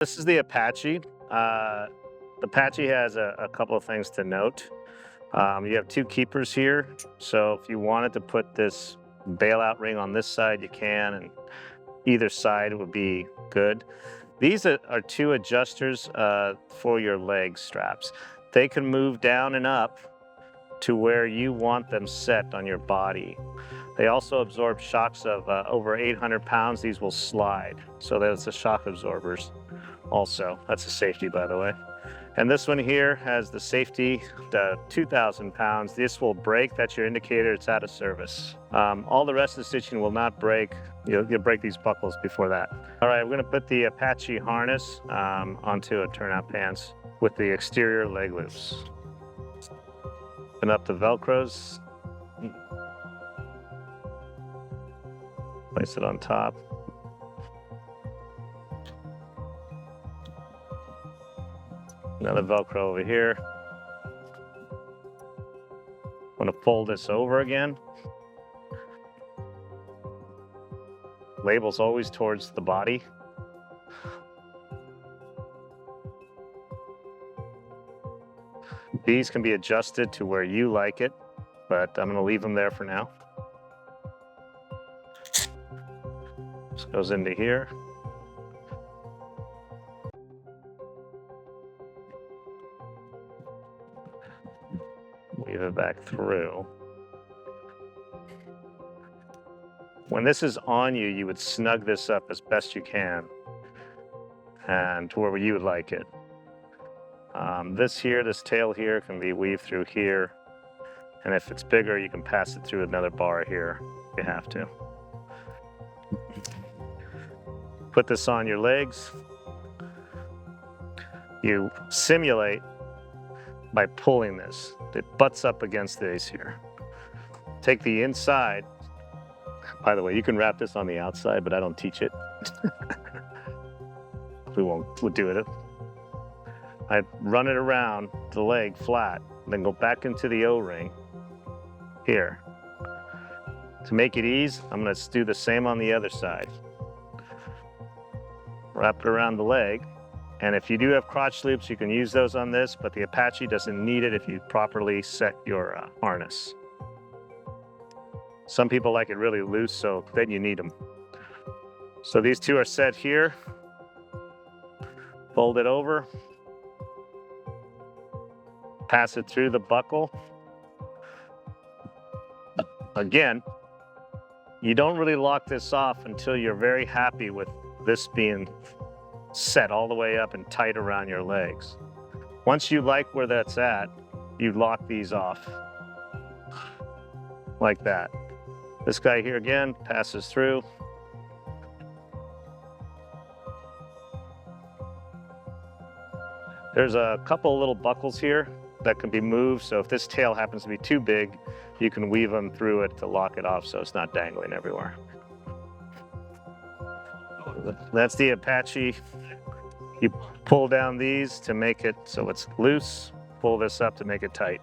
This is the Apache. The Apache has a couple of things to note. You have two keepers here, so if you wanted to put this bailout ring on this side, you can, and either side would be good. These are two adjusters for your leg straps. They can move down and up to where you want them set on your body. They also absorb shocks of over 800 pounds. These will slide, so that's the shock absorbers. Also, that's a safety, by the way. And this one here has the safety, the 2,000 pounds. This will break. That's your indicator it's out of service. All the rest of the stitching will not break. You'll break these buckles before that. All right, we're gonna put the Apache harness onto a turnout pants with the exterior leg loops. Open up the Velcros. Place it on top. Another Velcro over here. I'm going to fold this over again. Label's always towards the body. These can be adjusted to where you like it, but I'm going to leave them there for now. This goes into here. Weave it back through. When this is on you, you would snug this up as best you can and to where you would like it. This tail here can be weaved through here. And if it's bigger, you can pass it through another bar here if you have to. Put this on your legs. You simulate by pulling this. It butts up against these here. Take the inside. By the way, you can wrap this on the outside, but I don't teach it. We'll do it. I run it around the leg flat, then go back into the O-ring here. To make it easy, I'm going to do the same on the other side. Wrap it around the leg. And if you do have crotch loops, you can use those on this, but the Apache doesn't need it if you properly set your harness. Some people like it really loose, so then you need them. So these two are set here. Fold it over. Pass it through the buckle. Again, you don't really lock this off until you're very happy with this being set all the way up and tight around your legs. Once you like where that's at, you lock these off like that. This guy here again passes through. There's a couple little buckles here that can be moved, so if this tail happens to be too big, you can weave them through it to lock it off so it's not dangling everywhere. That's the Apache. You pull down these to make it so it's loose, pull this up to make it tight.